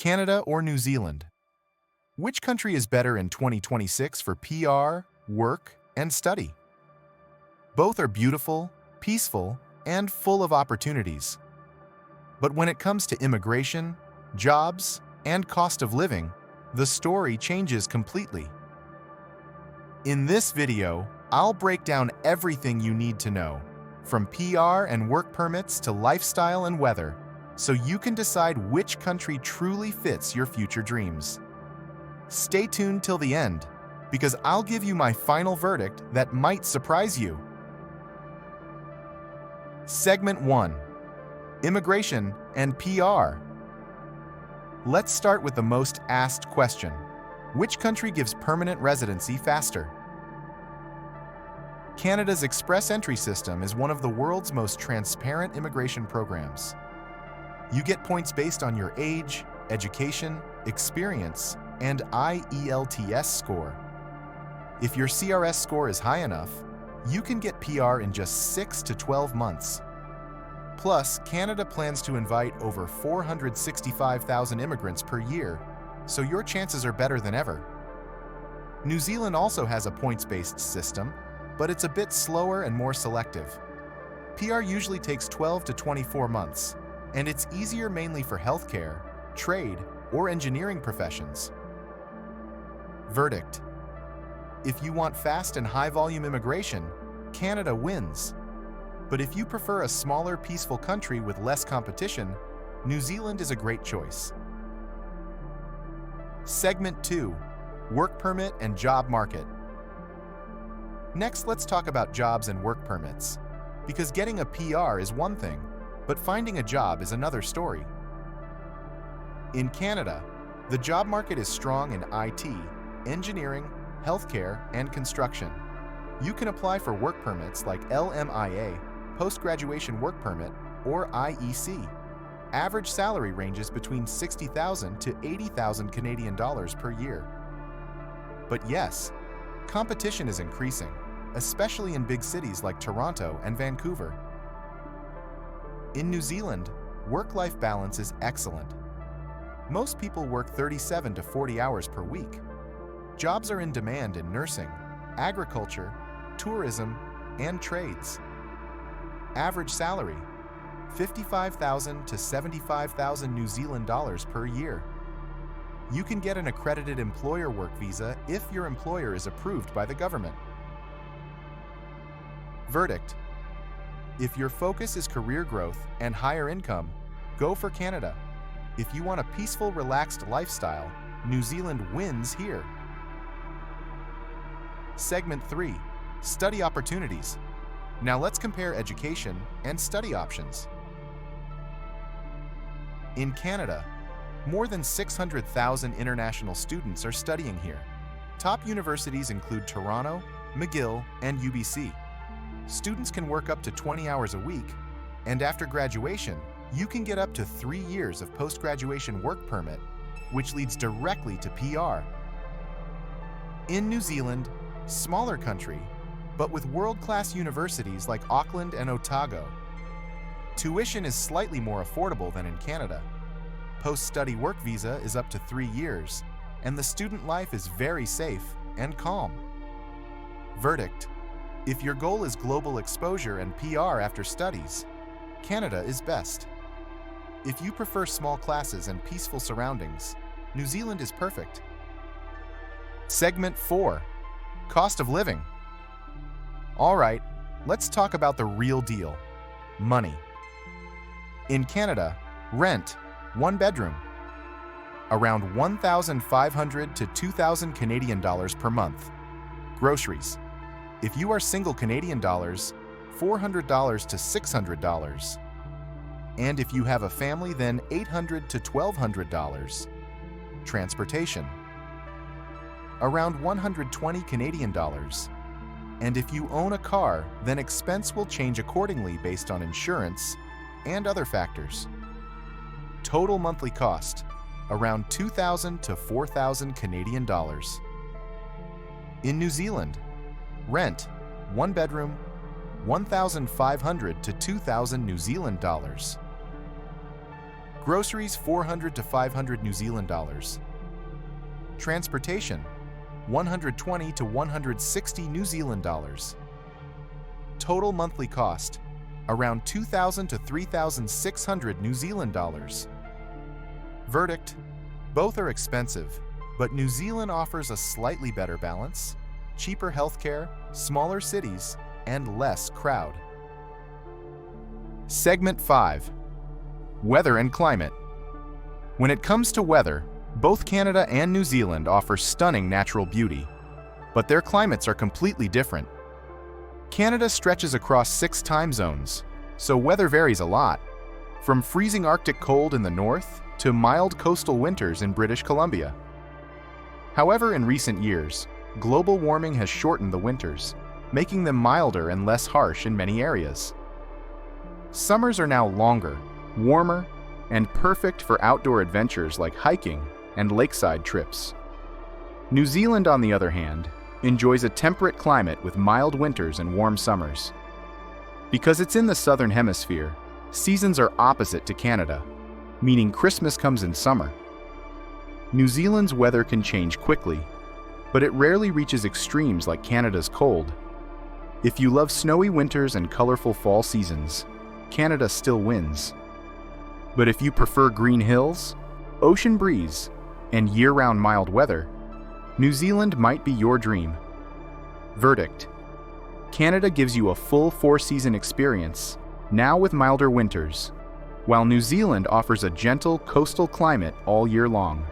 Canada or New Zealand? Which country is better in 2026 for PR, work, and study? Both are beautiful, peaceful, and full of opportunities. But when it comes to immigration, jobs, and cost of living, the story changes completely. In this video, I'll break down everything you need to know, from PR and work permits to lifestyle and weather, so you can decide which country truly fits your future dreams. Stay tuned till the end, because I'll give you my final verdict that might surprise you. Segment 1. Immigration and PR. Let's start with the most asked question. Which country gives permanent residency faster? Canada's Express Entry system is one of the world's most transparent immigration programs. You get points based on your age, education, experience, and IELTS score. If your CRS score is high enough, you can get PR in just 6 to 12 months. Plus, Canada plans to invite over 465,000 immigrants per year, so your chances are better than ever. New Zealand also has a points-based system, but it's a bit slower and more selective. PR usually takes 12 to 24 months, and it's easier mainly for healthcare, trade, or engineering professions. Verdict: if you want fast and high-volume immigration, Canada wins. But if you prefer a smaller, peaceful country with less competition, New Zealand is a great choice. Segment 2. Work permit and job market. Next, let's talk about jobs and work permits. Because getting a PR is one thing, but finding a job is another story. In Canada, the job market is strong in IT, engineering, healthcare, and construction. You can apply for work permits like LMIA, Post-Graduation Work Permit, or IEC. Average salary ranges between 60,000 to 80,000 Canadian dollars per year. But yes, competition is increasing, especially in big cities like Toronto and Vancouver. In New Zealand, work-life balance is excellent. Most people work 37 to 40 hours per week. Jobs are in demand in nursing, agriculture, tourism, and trades. Average salary: 55,000 to 75,000 New Zealand dollars per year. You can get an accredited employer work visa if your employer is approved by the government. Verdict: if your focus is career growth and higher income, go for Canada. If you want a peaceful, relaxed lifestyle, New Zealand wins here. Segment 3. Study opportunities. Now let's compare education and study options. In Canada, more than 600,000 international students are studying here. Top universities include Toronto, McGill, and UBC. Students can work up to 20 hours a week, and after graduation, you can get up to 3 years of post-graduation work permit, which leads directly to PR. In New Zealand, smaller country, but with world-class universities like Auckland and Otago, tuition is slightly more affordable than in Canada. Post-study work visa is up to 3 years, and the student life is very safe and calm. Verdict: if your goal is global exposure and PR after studies, Canada is best. If you prefer small classes and peaceful surroundings, New Zealand is perfect. Segment 4. Cost of living. All right, let's talk about the real deal: money. In Canada, rent, 1 bedroom, around 1,500 to 2,000 Canadian dollars per month. Groceries: if you are single, Canadian dollars, $400 to $600. And if you have a family, then $800 to $1,200. Transportation: around 120 Canadian dollars. And if you own a car, then expense will change accordingly based on insurance and other factors. Total monthly cost: around 2,000 to 4,000 Canadian dollars. In New Zealand, rent, 1 bedroom, 1,500 to 2,000 New Zealand dollars. Groceries, 400 to 500 New Zealand dollars. Transportation, 120 to 160 New Zealand dollars. Total monthly cost, around 2,000 to 3,600 New Zealand dollars. Verdict: both are expensive, but New Zealand offers a slightly better balance, cheaper healthcare, smaller cities, and less crowd. Segment 5. Weather and climate. When it comes to weather, both Canada and New Zealand offer stunning natural beauty, but their climates are completely different. Canada stretches across 6 time zones, so weather varies a lot, from freezing Arctic cold in the north to mild coastal winters in British Columbia. However, in recent years, global warming has shortened the winters, making them milder and less harsh in many areas. Summers are now longer, warmer, and perfect for outdoor adventures like hiking and lakeside trips. New Zealand, on the other hand, enjoys a temperate climate with mild winters and warm summers. Because it's in the southern hemisphere, seasons are opposite to Canada, meaning Christmas comes in summer. New Zealand's weather can change quickly, but it rarely reaches extremes like Canada's cold. If you love snowy winters and colorful fall seasons, Canada still wins. But if you prefer green hills, ocean breeze, and year-round mild weather, New Zealand might be your dream. Verdict: Canada gives you a full 4-season experience, now with milder winters, while New Zealand offers a gentle coastal climate all year long.